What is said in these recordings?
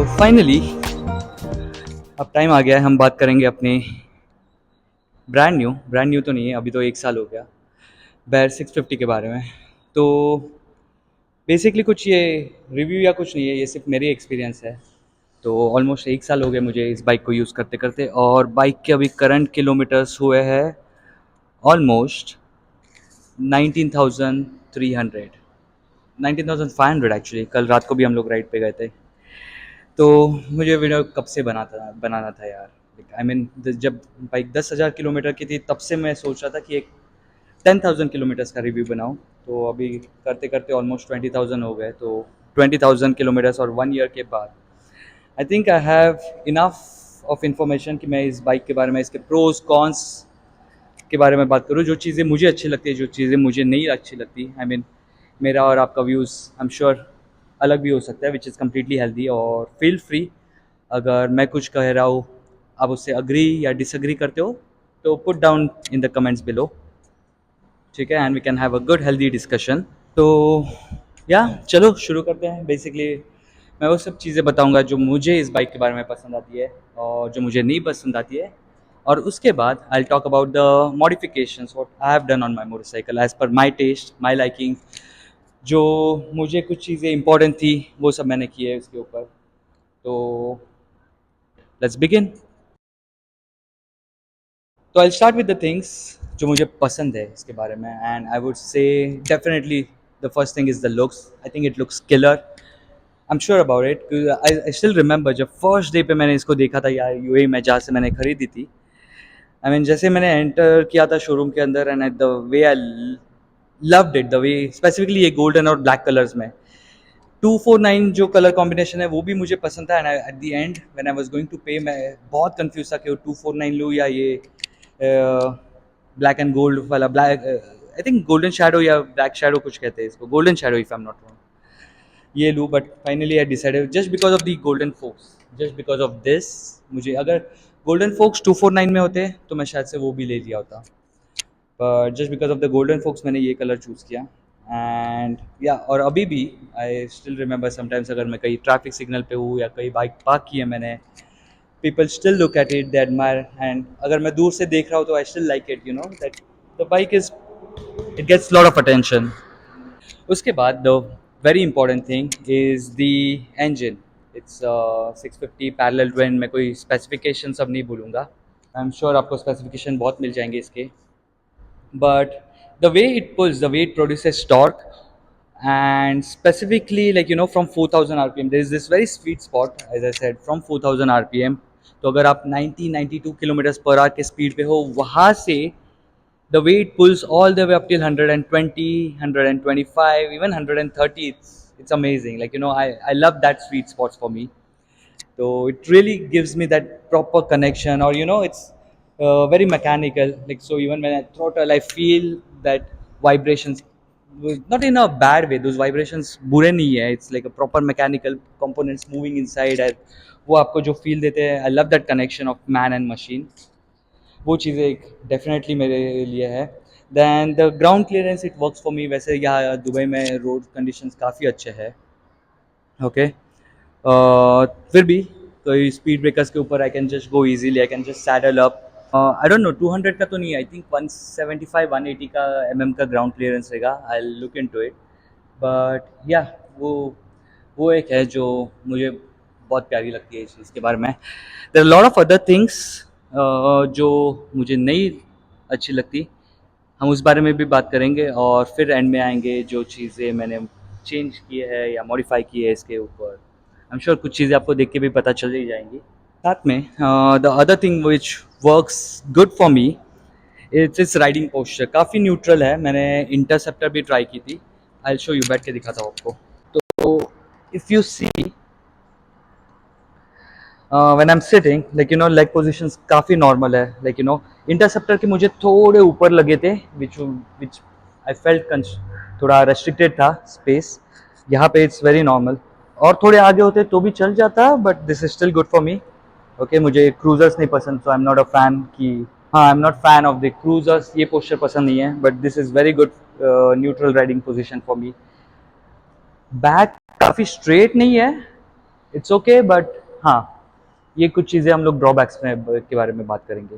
Finally अब time आ गया है, हम बात करेंगे अपने ब्रांड न्यू तो नहीं है, अभी तो 1 साल हो गया, बैर 650 के बारे में। तो बेसिकली कुछ ये रिव्यू या कुछ नहीं है, ये सिर्फ मेरी एक्सपीरियंस है। तो ऑलमोस्ट 1 साल हो गए मुझे इस बाइक को यूज़ करते करते, और बाइक के अभी करंट किलोमीटर्स हुए हैं ऑलमोस्ट 19,300, 19,500 एक्चुअली। कल रात को भी हम लोग राइड पे गए थे। तो मुझे वीडियो कब से बनाना था यार। आई मीन जब बाइक 10,000 किलोमीटर की थी तब से मैं सोच रहा था कि एक 10,000 किलोमीटर्स का रिव्यू बनाऊं। तो अभी करते करते ऑलमोस्ट 20,000 हो गए। तो 20,000 किलोमीटर्स और 1 ईयर के बाद I think I have enough of information कि मैं इस बाइक के बारे में, इसके प्रोज कॉन्स के बारे में बात करूँ। जो चीज़ें मुझे अच्छी लगती है, जो चीज़ें मुझे नहीं अच्छी लगती, आई मीन मेरा और आपका व्यूज़ आई एम श्योर अलग भी हो सकता है, विच इज़ कम्प्लीटली हेल्दी। और फील फ्री, अगर मैं कुछ कह रहा हूँ आप उससे अग्री या डिसअग्री करते हो तो put down in the comments below, ठीक है, and we can have a good healthy discussion. तो या चलो शुरू करते हैं। बेसिकली मैं वो सब चीज़ें बताऊंगा जो मुझे इस बाइक के बारे में पसंद आती है और जो मुझे नहीं पसंद आती है। और उसके बाद I talk about the modifications what I have done on my motorcycle as per my taste, my liking. जो मुझे कुछ चीज़ें इंपॉर्टेंट थी वो सब मैंने की है उसके ऊपर। तो लेट्स बिगिन। तो I start with the things जो मुझे पसंद है इसके बारे में, and I would say definitely the first thing is the looks. I think it looks killer, I am sure about it. I still remember जब first day पे मैंने इसको देखा था यार, यूएई में जहाँ से मैंने खरीदी थी। आई मीन जैसे मैंने एंटर किया था शोरूम के अंदर, and the way I loved it, the way specifically ये गोल्डन और ब्लैक कलर्स में 249 जो कलर कॉम्बिनेशन है वो भी मुझे पसंद था। And at the end when I was going to pay, मैं बहुत कंफ्यूज था कि वो 249 लूँ या ये ब्लैक एंड गोल्ड वाला, black I think golden shadow या ब्लैक शैडो कुछ कहते हैं इसको, golden shadow if I am not wrong, ये लूँ। But finally I decided just because of the golden forks, just because of this. मुझे अगर गोल्डन फोक्स 249 में होते तो मैं शायद से वो भी ले लिया होता, but just because of the golden forks मैंने ये कलर चूज़ किया। एंड या और अभी भी आई स्टिल रिमेंबर समटाइम्स अगर मैं कहीं ट्रैफिक सिग्नल पे हूँ या कहीं बाइक पार्क की है मैंने, people still look at it, they admire, and अगर मैं दूर से देख रहा हूँ तो I still like it, you know that the bike is, it gets lot of attention. उसके बाद the very important thing is the engine. It's 650 parallel twin। मैं कोई स्पेसिफिकेशन सब नहीं बोलूँगा, आई एम श्योर आपको स्पेसिफिकेशन बहुत मिल जाएंगे इसके। But the way it pulls, the way it produces torque, and specifically like you know from 4,000 rpm there is this very sweet spot as I said from 4,000 rpm। तो अगर आप 90-92 kilometre per hour के speed पे हो, वहाँ से the way it pulls all the way up till 120, 125, even 130, it's amazing, like you know I love that sweet spots for me। so it really gives me that proper connection, or you know it's very mechanical, like so even when I throttle I feel that vibrations, not in a bad way, those vibrations बुरे नहीं है, it's like a proper mechanical components moving inside, and वो आपको जो feel देते हैं, I love that connection of man and machine। वो चीज़ें एक डेफिनेटली मेरे लिए है। Then the ground clearance it works for me. वैसे यहाँ दुबई में रोड कंडीशंस काफ़ी अच्छे हैं, ओके। फिर भी कोई स्पीड ब्रेकर्स के ऊपर I can just go easily, I can just saddle up. I don't know 200 का तो नहीं, आई थिंक 175 180 का का ग्राउंड क्लियरेंस रहेगा, I look into it. But yeah वो वो एक है जो मुझे बहुत प्यारी लगती है इस चीज़ के बारे में। There are lot of other things जो मुझे नहीं अच्छी लगती, हम उस बारे में भी बात करेंगे। और फिर एंड में आएंगे जो चीज़ें मैंने चेंज की है या मॉडिफाई की है इसके ऊपर। आई एम श्योर कुछ चीज़ें आपको देख के भी पता चल ही जाएंगी। साथ में the other thing which works good for me, it's riding posture काफ़ी न्यूट्रल है। मैंने इंटरसेप्टर भी ट्राई की थी, आई शो यू, बैठ के दिखाता हूँ आपको। तो if you see when I am sitting, like you know leg positions काफ़ी नॉर्मल है, लाइक यू नो इंटरसेप्टर के मुझे थोड़े ऊपर लगे थे, विच आई फेल्ट थोड़ा रेस्ट्रिक्टेड था स्पेस। यहाँ पे इट्स वेरी नॉर्मल, और थोड़े आगे होते तो भी चल जाता, but this is still good for me. Okay, मुझे क्रूजर्स नहीं पसंद, so I am not a fan की, हाँ I am not fan of the cruisers, ये पोस्चर पसंद नहीं है, but this is very good neutral riding position for me. Back काफ़ी स्ट्रेट नहीं है, इट्स ओके बट हाँ, ये कुछ चीज़ें हम लोग ड्रॉबैक्स में के बारे में बात करेंगे।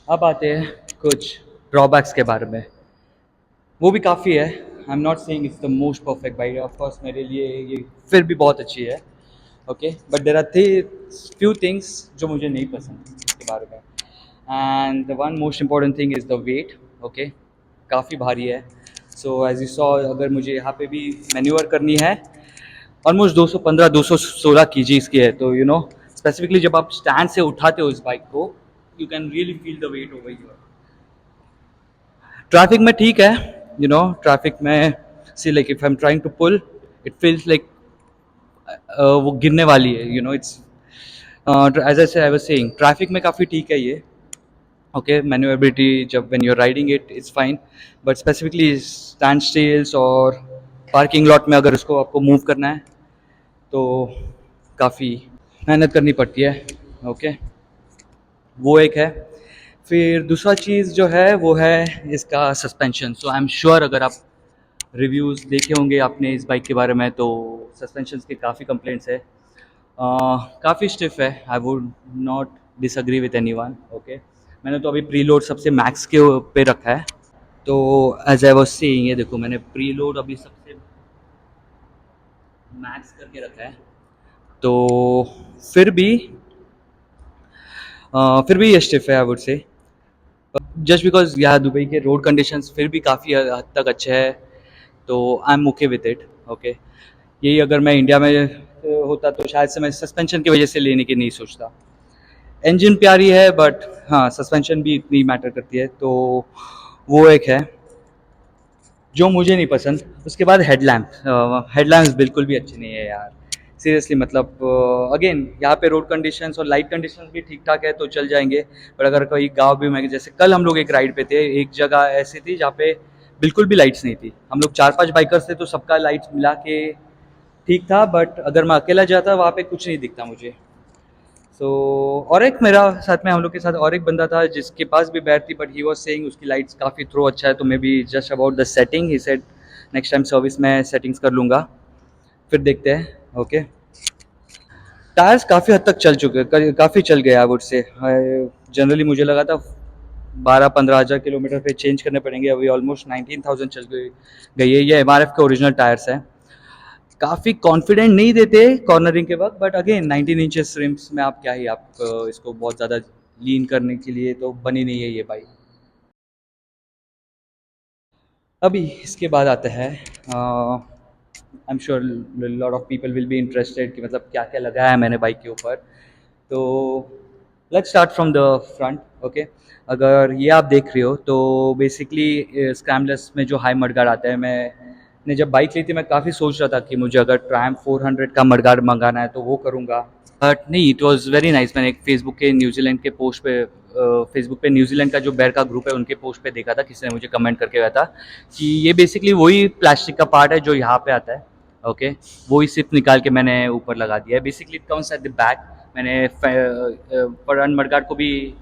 अब आते हैं कुछ ड्रॉबैक्स के बारे में। वो भी काफ़ी है। I am not saying it's the most perfect bike, of course मेरे लिए ये फिर भी बहुत अच्छी है। Okay, but there are few things जो मुझे नहीं पसंद इसके बारे में। And the one most important thing is the weight. Okay, काफ़ी भारी है। सो एज यू सॉ, अगर मुझे यहाँ पे भी मैन्यूवर करनी है, ऑलमोस्ट 215 216 की इसकी है, तो यू नो स्पेसिफिकली जब आप स्टैंड से उठाते हो इस बाइक को, you can really feel the weight over your. Traffic में ठीक है, यू नो ट्रैफिक में see like if I am trying to pull, it feels like वो गिरने वाली है, you know it's as I was saying, traffic में काफ़ी ठीक है ये। ओके, मैन्यूएबिलिटी जब when you are riding it is fine, but specifically standstills और पार्किंग लॉट में अगर उसको आपको मूव करना है तो काफ़ी मेहनत करनी पड़ती है। ओके, वो एक है। फिर दूसरा चीज़ जो है वो है इसका suspension. So I am sure अगर आप रिव्यूज़ देखे होंगे आपने इस बाइक के बारे में, तो सस्पेंशन के काफ़ी कंप्लेंट्स है। काफ़ी स्टिफ है, I would not disagree with anyone. Okay, मैंने तो अभी प्री लोड सबसे मैक्स के पे रखा है। तो एज आई वाज सेइंग, ये देखो मैंने प्री लोड अभी सबसे मैक्स करके रखा है। तो फिर भी ये स्टिफ है I would say, just because यहाँ दुबई के रोड कंडीशंस फिर भी काफ़ी हद तक अच्छे हैं, तो I M okay with it. Okay, यही अगर मैं इंडिया में होता तो शायद से मैं सस्पेंशन की वजह से लेने की नहीं सोचता। इंजन प्यारी है बट हाँ, सस्पेंशन भी इतनी मैटर करती है, तो वो एक है जो मुझे नहीं पसंद। उसके बाद हेडलैम्प्स बिल्कुल भी अच्छे नहीं है यार, सीरियसली। मतलब अगेन यहाँ पे रोड कंडीशंस और लाइट कंडीशंस भी ठीक ठाक है तो चल जाएंगे, पर अगर कोई गांव भी में, जैसे कल हम लोग एक राइड पे थे, एक जगह ऐसी थी जहाँ पे बिल्कुल भी लाइट्स नहीं थी। हम लोग 4-5 बाइकर्स थे तो सबका लाइट्स मिला के ठीक था, बट अगर मैं अकेला जाता वहाँ पे कुछ नहीं दिखता मुझे। सो और एक मेरा साथ में, हम लोग के साथ और एक बंदा था जिसके पास भी बैट थी, बट ही वाज सेइंग उसकी लाइट्स काफ़ी थ्रो अच्छा है, तो may be just about the setting, he said next time service में सेटिंग्स कर लूँगा, फिर देखते हैं। ओके, टायर्स काफ़ी हद तक चल चुके हैं, काफ़ी चल गए आई वुड से। जनरली मुझे लगा था 12-15 हज़ार किलोमीटर पे चेंज करने पड़ेंगे, अभी ऑलमोस्ट 19,000 चल गई है। ये MRF के ओरिजिनल टायर्स हैं। काफ़ी कॉन्फिडेंट नहीं देते कॉर्नरिंग के वक्त, बट अगेन 19 इंचेस रिम्स में आप क्या ही, आप इसको बहुत ज़्यादा लीन करने के लिए तो बनी नहीं है ये बाइक। अभी इसके बाद आता है, I am sure lot of people will be interested कि मतलब क्या क्या लगाया है मैंने बाइक के ऊपर। तो let's start from the front. Okay, अगर ये आप देख रहे हो तो बेसिकली स्क्रैम्बलर्स में जो हाई मडगार्ड आता है, मैंने जब बाइक ली थी मैं काफ़ी सोच रहा था कि मुझे अगर ट्रायम्फ 400 का मडगार्ड मंगाना है तो वो करूँगा, बट नहीं, इट वाज वेरी नाइस। मैंने एक फेसबुक के न्यूजीलैंड के पोस्ट पे, फेसबुक पे न्यूजीलैंड का जो बेर का ग्रुप है उनके पोस्ट पे देखा था, किसी ने मुझे कमेंट करके गया था कि ये बेसिकली वही प्लास्टिक का पार्ट है जो यहाँ पे आता है। ओके, वही सिर्फ निकाल के मैंने ऊपर लगा दिया है। Basically it comes at the back. मैंने फ्रंट मडगार्ड को भी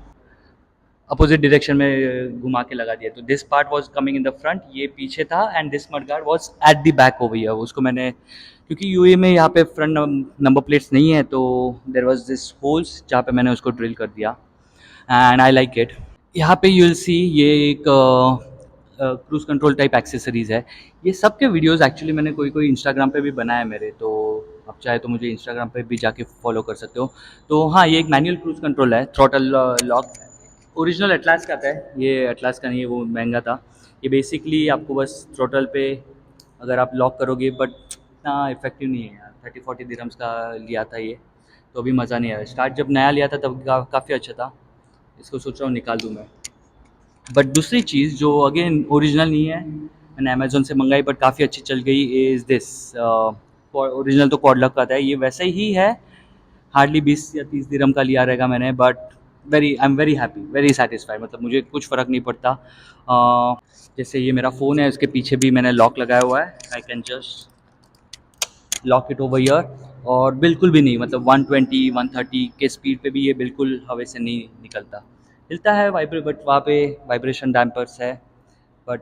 अपोजिट डायरेक्शन में घुमा के लगा दिया, तो this part was coming in the front, ये पीछे था, and this mudguard was at the back over here. उसको मैंने, क्योंकि यूए में यहाँ पे फ्रंट नंबर प्लेट्स नहीं है, तो देर वाज दिस होल्स जहाँ पे मैंने उसको ड्रिल कर दिया, एंड आई लाइक इट। यहाँ पे यू विल सी ये एक क्रूज कंट्रोल टाइप एक्सेसरीज है। ये सब के वीडियोस एक्चुअली मैंने कोई कोई इंस्टाग्राम पे भी बनाए मेरे, तो आप चाहे तो मुझे इंस्टाग्राम पे भी जाके फॉलो कर सकते हो। तो हाँ, ये एक मैनुअल क्रूज कंट्रोल है, थ्रॉटल लॉक। ओरिजिनल एटलास का था, ये एटलास का नहीं है, वो महंगा था। ये बेसिकली आपको बस थ्रॉटल पे अगर आप लॉक करोगे, बट इतना इफेक्टिव नहीं है यार। 30-40 दिरहम्स का लिया था ये, तो अभी मज़ा नहीं आया। स्टार्ट जब नया लिया था तब काफ़ी अच्छा था, इसको सोच रहा हूँ निकाल दूँ मैं। बट दूसरी चीज़ जो अगेन ओरिजिनल नहीं है, मैंने अमेज़ोन से मंगाई बट काफ़ी अच्छी चल गई, इज़ दिस। ओरिजिनल तो क्वाड लॉक का था, ये वैसे ही है, हार्डली 20 या 30 दिरहम का लिया रहेगा मैंने, but I am very happy, very satisfied. मतलब मुझे कुछ फ़र्क नहीं पड़ता। जैसे ये मेरा फ़ोन है, उसके पीछे भी मैंने लॉक लगाया हुआ है, I can just lock it over year, और बिल्कुल भी नहीं, मतलब 120 130 के स्पीड पे भी ये बिल्कुल हवा से नहीं निकलता। हिलता है वाइब्रेट, बट वहाँ पे वाइब्रेशन डैम्पर्स है, बट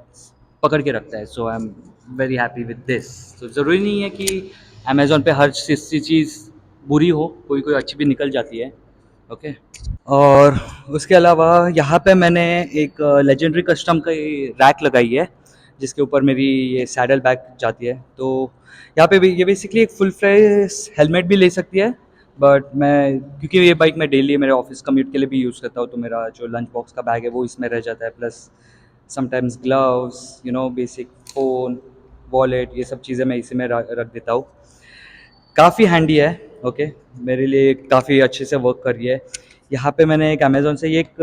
पकड़ के रखता है। So I am very happy with this. तो ज़रूरी नहीं है कि अमेज़ोन पे हर चीज़ बुरी हो, कोई कोई अच्छी भी निकल जाती है। ओके। और उसके अलावा यहाँ पे मैंने एक लेजेंडरी कस्टम की रैक लगाई है, जिसके ऊपर मेरी ये सैडल बैग जाती है। तो यहाँ पे भी ये बेसिकली एक फुल फ्लेज हेलमेट भी ले सकती है, बट मैं क्योंकि ये बाइक मैं डेली मेरे ऑफिस कम्यूट के लिए भी यूज़ करता हूँ, तो मेरा जो लंच बॉक्स का बैग है वो इसमें रह जाता है, plus sometimes gloves, basic phone, wallet, ये सब चीज़ें मैं इसी में रख देता हूँ। काफ़ी हैंडी है। ओके। मेरे लिए काफ़ी अच्छे से वर्क कर रही है। यहाँ पे मैंने एक अमेज़ोन से ये एक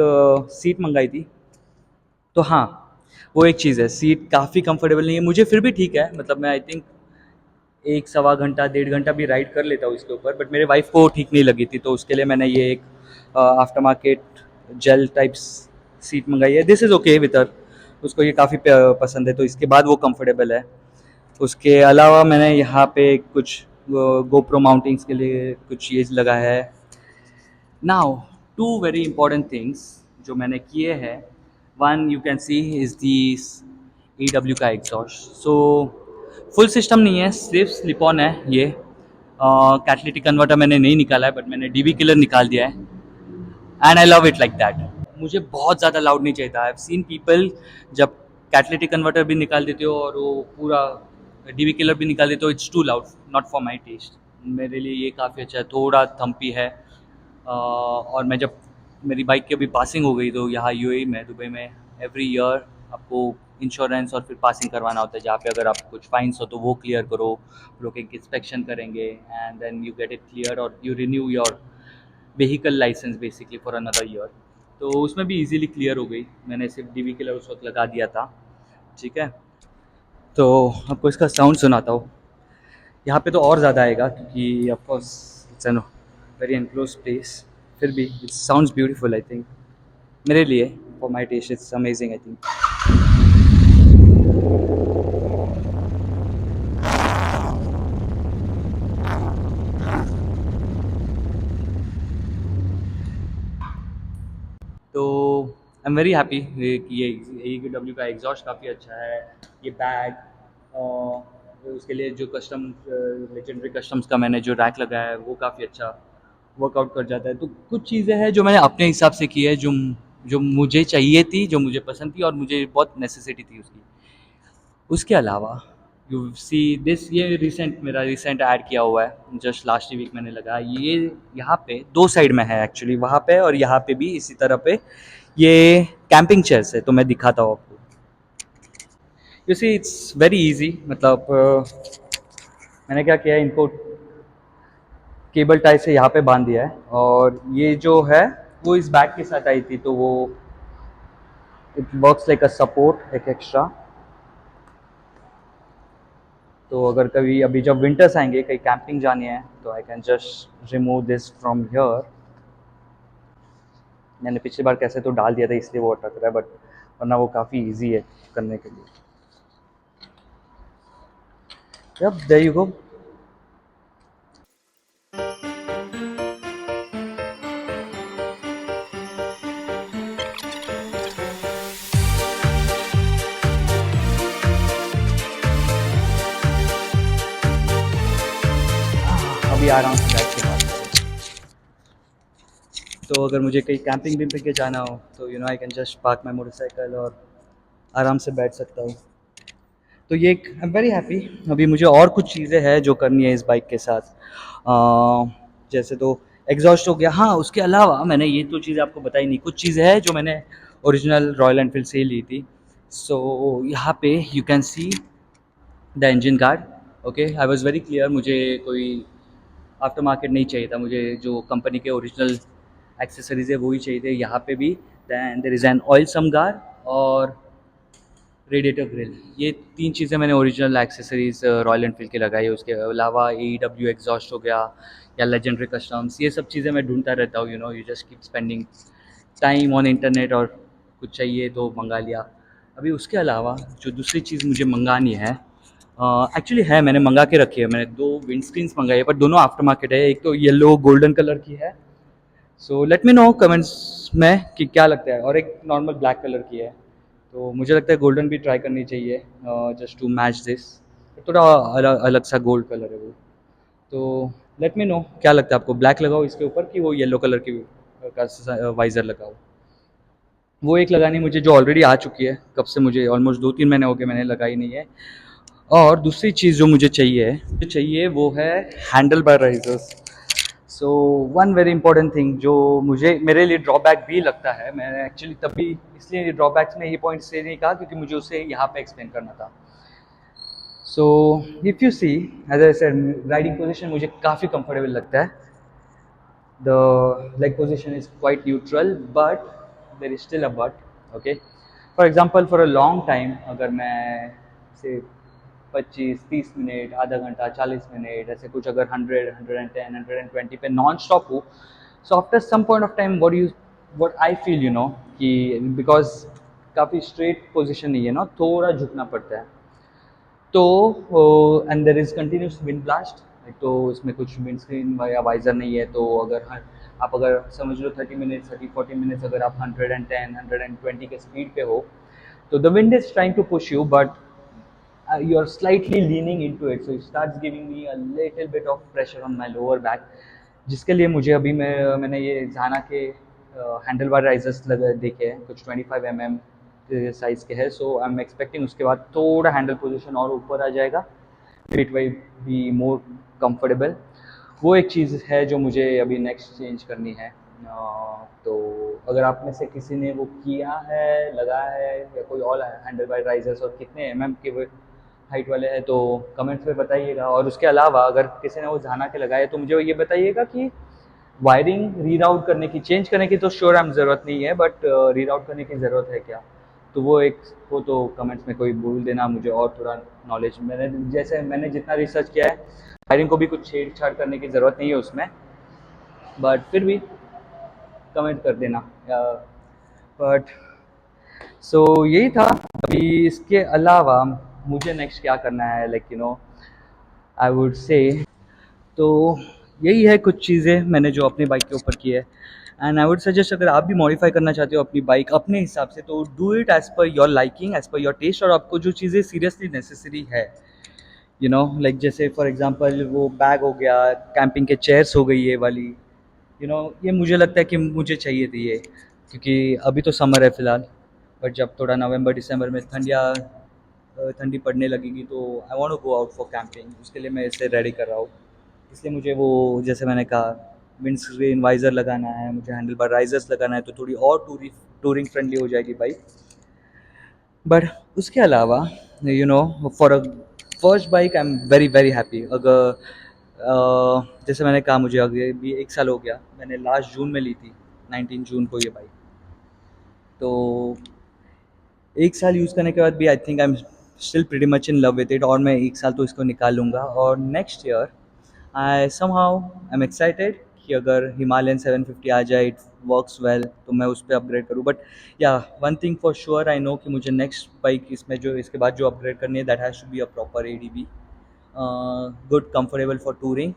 सीट मंगाई थी। तो हाँ, वो एक चीज़ है, सीट काफ़ी कंफर्टेबल नहीं है मुझे, फिर भी ठीक है, मतलब मैं आई थिंक एक सवा घंटा 1.5 घंटा भी राइड कर लेता हूँ इसके ऊपर, बट मेरे वाइफ को ठीक नहीं लगी थी, तो उसके लिए मैंने ये एक after market gel types seat मंगाई है। This is okay with her, उसको ये काफ़ी पसंद है, तो इसके बाद वो कंफर्टेबल है। उसके अलावा मैंने यहाँ पे कुछ गोप्रो माउंटिंग्स के लिए कुछ चीज़ लगा है। Now, two very important things जो मैंने किए हैं, one you can see is this EW का एग्जॉस्ट। सो फुल सिस्टम नहीं है, सिर्फ स्लिप ऑन है ये। कैटलिटिक कन्वर्टर मैंने नहीं निकाला है, बट मैंने DB किलर निकाल दिया है, and I love it like that. मुझे बहुत ज़्यादा लाउड नहीं चाहिए था। आई हैव सीन पीपल जब कैटलिटिक कन्वर्टर भी निकाल देते हो और वो पूरा DB किलर भी निकाल देते हो, it's too loud, not for my taste. मेरे लिए ये काफ़ी अच्छा है, थोड़ा थम्पी है। और मैं जब मेरी बाइक की अभी पासिंग हो गई, तो यहाँ UAE में, दुबई में, एवरी ईयर आपको इंश्योरेंस और फिर पासिंग करवाना होता है, जहाँ पे अगर आप कुछ फाइन्स हो तो वो क्लियर करो, लोग एक इंस्पेक्शन करेंगे, and then you get it clear और you renew your vehicle licence basically for another year. तो उसमें भी इजीली क्लियर हो गई, मैंने सिर्फ DB किलर उस वक्त लगा दिया था। ठीक है। तो आपको इसका साउंड सुनाता हूँ। यहाँ पे तो और ज़्यादा आएगा, क्योंकि of course it's an very enclose place, फिर भी it sounds beautiful I think. मेरे लिए, for my taste, it's amazing I think. तो आई एम वेरी हैप्पी कि ये AEW का एग्जॉस्ट काफ़ी अच्छा है। ये बैग, उसके लिए जो कस्टम लेजेंडरी कस्टम्स का मैंने जो रैक लगाया है, वो काफ़ी अच्छा वर्कआउट कर जाता है। तो कुछ चीज़ें हैं जो मैंने अपने हिसाब से की है, जो जो मुझे चाहिए थी, जो मुझे पसंद थी और मुझे बहुत नेसेसिटी थी उसकी। उसके अलावा यू सी दिस, ये मेरा रिसेंट ऐड किया हुआ है, जस्ट लास्ट वीक मैंने लगाया ये। यहाँ पे दो साइड में है एक्चुअली, वहाँ पे और यहाँ पे भी इसी तरह पे ये कैंपिंग चेयर्स है, तो मैं दिखाता हूँ आपको। You see it's very easy, मतलब मैंने क्या किया है, इनको केबल टाई से यहाँ पे बांध दिया है, और ये जो है वो इस बैग के साथ आई थी, तो वो it works like a support, एक एक्स्ट्रा। तो अगर कभी अभी जब विंटर्स आएंगे, कहीं कैंपिंग जानी है, तो I can just remove this from here. मैंने पिछली बार कैसे तो डाल दिया था, इसलिए वो अटक रहा है, बट वरना वो काफ़ी इजी है करने के लिए। Yup, there you go. अभी आराम से बैठ के बात करें। तो अगर मुझे कहीं कैंपिंग भी पे जाना हो, तो I can just park my motorcycle और आराम से बैठ सकता हूँ। तो ये एक, आई एम वेरी हैप्पी। अभी मुझे और कुछ चीज़ें हैं जो करनी है इस बाइक के साथ। जैसे तो एग्जॉस्ट हो गया। हाँ, उसके अलावा मैंने ये तो चीज़ आपको बताई नहीं, कुछ चीज़ें हैं जो मैंने ओरिजिनल रॉयल एनफील्ड से ही ली थी। सो यहाँ पे you can see the engine guard. Okay, I was very clear, मुझे कोई आफ्टर मार्केट नहीं चाहिए था, मुझे जो कंपनी के ओरिजिनल एक्सेसरीज है वही चाहिए थे। यहाँ पे भी then there is an oil sump guard और रेडिएटर ग्रिल, ये तीन चीज़ें मैंने ओरिजिनल एक्सेसरीज रॉयल एनफील्ड के लगाई है। उसके अलावा AEW एग्जॉस्ट हो गया, या लेजेंडरी कस्टम्स, ये सब चीज़ें मैं ढूंढता रहता हूँ। You just keep spending time on internet, और कुछ चाहिए तो मंगा लिया। अभी उसके अलावा जो दूसरी चीज़ मुझे मंगानी है, एक्चुअली है, मैंने मंगा के रखी है। मैंने दो विंड स्क्रीन्स मंगाई है, पर दोनों आफ्टर मार्केट है। एक तो येलो गोल्डन कलर की है, so let me know comments में कि क्या लगता है। और एक नॉर्मल ब्लैक कलर की है, तो मुझे लगता है गोल्डन भी ट्राई करनी चाहिए, जस्ट टू मैच दिस। थोड़ा अलग अलग सा गोल्ड कलर है वो। तो लेट मी नो क्या लगता है आपको, ब्लैक लगाओ इसके ऊपर कि वो येलो कलर की का वाइज़र लगाओ। वो एक लगानी मुझे जो ऑलरेडी आ चुकी है, कब से मुझे ऑलमोस्ट 2-3 महीने हो गए मैंने लगाई नहीं है। और दूसरी चीज़ जो चाहिए वो है handle bar risers. So one very important thing जो मुझे मेरे लिए ड्रॉबैक भी लगता है, मैंने एक्चुअली तभी इसलिए ड्रॉबैक्स में ये पॉइंट से नहीं कहा क्योंकि मुझे उसे यहाँ पे एक्सप्लेन करना था। So if you see, as I said, riding position मुझे काफ़ी कंफर्टेबल लगता है। The leg position is quite neutral, but there is still a but. Okay, for example, for a long time अगर मैं से 25-30 मिनट, आधा घंटा, 40 मिनट ऐसे कुछ अगर 100, 110, 120 पे नॉन स्टॉप हूँ, so after some point of time what I feel कि बिकॉज काफ़ी स्ट्रेट पोजिशन नहीं है ना, थोड़ा झुकना पड़ता है। तो and there is continuous wind blast, तो इसमें कुछ विंड स्क्रीन या वाइजर नहीं है, तो आप अगर समझ लो 30 मिनट 30-40 मिनट्स अगर आप 110, 120 के स्पीड पे हो, तो the wind is trying to push you, but you are slightly leaning into it, so it starts giving me a little bit of pressure on my lower back, जिसके लिए मुझे अभी मैंने ये जाना के हैंडल बार राइजर्स लगे देखे हैं, कुछ 25 mm साइज़ के हैं। सो आई एम एक्सपेक्टिंग उसके बाद थोड़ा हैंडल पोजीशन और ऊपर आ जाएगा, it will be more comfortable. वो एक चीज़ है जो मुझे अभी नेक्स्ट चेंज करनी है। तो अगर आप में से किसी ने वो किया है, लगा है, या कोई और हैंडल बार राइजर्स और कितने के वो हाइट वाले हैं, तो कमेंट्स में बताइएगा। और उसके अलावा अगर किसी ने वो जाना के लगाया तो मुझे ये बताइएगा कि वायरिंग रीराउट करने की, चेंज करने की तो श्योर हम ज़रूरत नहीं है, बट रीराउट करने की ज़रूरत है क्या? तो वो तो कमेंट्स में कोई बोल देना मुझे, और थोड़ा नॉलेज मैंने जितना रिसर्च किया है, वायरिंग को भी कुछ छेड़छाड़ करने की ज़रूरत नहीं है उसमें, बट फिर भी कमेंट कर देना। बट सो यही था। अभी इसके अलावा मुझे नेक्स्ट क्या करना है, लाइक आई वुड से, तो यही है कुछ चीज़ें मैंने जो अपनी बाइक के ऊपर की है। एंड आई वुड सजेस्ट, अगर आप भी मॉडिफाई करना चाहते हो अपनी बाइक अपने हिसाब से, तो do it as per your liking, as per your taste. और आपको जो चीज़ें सीरियसली नेसेसरी है, लाइक जैसे फॉर एग्जांपल वो बैग हो गया, कैंपिंग के चेयर्स हो गई ये वाली, ये मुझे लगता है कि मुझे चाहिए थी ये, क्योंकि अभी तो समर है फ़िलहाल, बट जब थोड़ा नवंबर दिसंबर में ठंडी पड़ने लगेगी तो I want to go out for camping, उसके लिए मैं इसे रेडी कर रहा हूँ। इसलिए मुझे वो, जैसे मैंने कहा, विंड स्क्रीन वाइज़र लगाना है, मुझे हैंडल बार राइजर्स लगाना है, तो थोड़ी और टूरिंग फ्रेंडली हो जाएगी बाइक। बट उसके अलावा for a first bike I am very very happy. अगर जैसे मैंने कहा, मुझे अभी भी 1 साल हो गया, मैंने लास्ट जून में ली थी, 19 जून को ये बाइक। तो 1 साल यूज़ करने के बाद भी I think I am still pretty much in love with it, और मैं 1 साल तो इसको निकाल लूँगा। और next year I somehow I am excited कि अगर हिमालयन 750 आ जाए, इट वर्क्स वेल, तो मैं उस पर अपग्रेड करूँ। बट या one thing for sure I know कि मुझे नेक्स्ट बाइक इसमें जो इसके बाद जो अपग्रेड करनी है, that has to be a proper ADB, good comfortable for touring.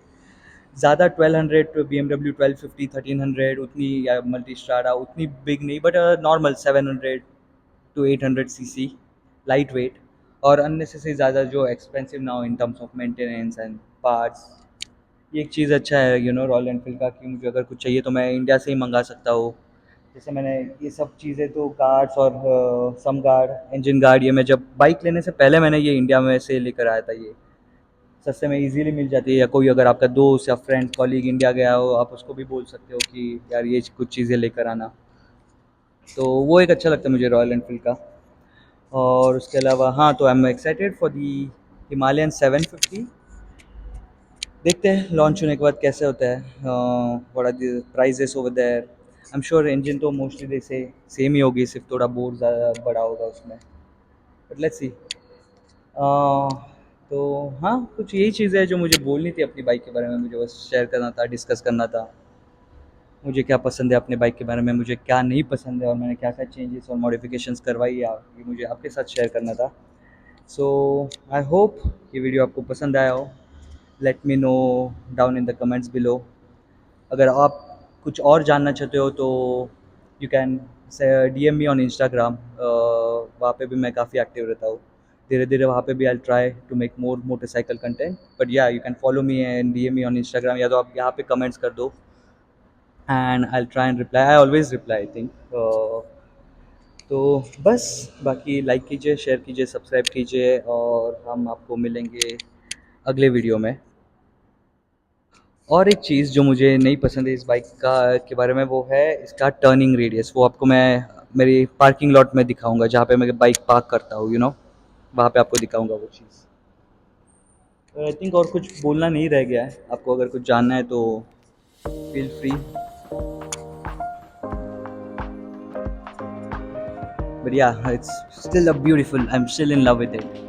ज़्यादा 1200 BMW 1250 1300 उतनी, या मल्टी स्ट्राडा उतनी बिग नहीं, but normal 700 to 800 cc, light weight, और अननेसेसरी ज़्यादा जो एक्सपेंसिव ना हो in terms of maintenance and parts. ये एक चीज़ अच्छा है रॉयल एनफील्ड का, कि मुझे अगर कुछ चाहिए तो मैं इंडिया से ही मंगा सकता हूँ। जैसे मैंने ये सब चीज़ें तो गार्ड्स और सम गार्ड, इंजन गार्ड, ये मैं जब बाइक लेने से पहले मैंने ये इंडिया में से लेकर आया था। ये सस्ते में इजीली मिल जाती है, या कोई अगर आपका दोस्त या फ्रेंड कॉलीग इंडिया गया हो, आप उसको भी बोल सकते हो कि यार ये कुछ चीज़ें लेकर आना। तो वो एक अच्छा लगता है मुझे रॉयल एनफील्ड का। और उसके अलावा हाँ, तो I am excited for the Himalayan 750। देखते हैं लॉन्च होने के बाद कैसे होता है, what are the prices over there. I am sure engine तो मोस्टली जैसे सेम ही होगी, सिर्फ थोड़ा बोर ज़्यादा बड़ा होगा उसमें, बट लेट्स सी। तो हाँ, कुछ यही चीज़ें हैं जो मुझे बोलनी थी अपनी बाइक के बारे में, मुझे बस शेयर करना था, डिस्कस करना था। मुझे क्या पसंद है अपने बाइक के बारे में, मुझे क्या नहीं पसंद है, और मैंने क्या क्या चेंजेस और मॉडिफिकेशंस करवाई है, ये मुझे आपके साथ शेयर करना था। सो आई होप ये वीडियो आपको पसंद आया हो। Let me know down in the comments below. अगर आप कुछ और जानना चाहते हो तो you can DM me on Instagram, वहाँ पे भी मैं काफ़ी एक्टिव रहता हूँ। धीरे धीरे वहाँ पे भी I try to make more motorcycle content, but yeah you can follow me and DM me on Instagram, या तो आप यहाँ पे कमेंट्स कर दो and I try and reply, I always reply I think. तो बस, बाकी लाइक कीजिए, शेयर कीजिए, सब्सक्राइब कीजिए, और हम आपको मिलेंगे अगले वीडियो में। और एक चीज़ जो मुझे नहीं पसंद है इस बाइक का के बारे में, वो है इसका टर्निंग रेडियस। वो आपको मैं मेरी पार्किंग लॉट में दिखाऊंगा, जहाँ पे मैं बाइक पार्क करता हूँ, वहाँ पे आपको दिखाऊंगा वो चीज़। आई थिंक और कुछ बोलना नहीं रह गया है। आपको अगर कुछ जानना है तो फील फ्री, बट या it's still a beautiful, I am still in love with it.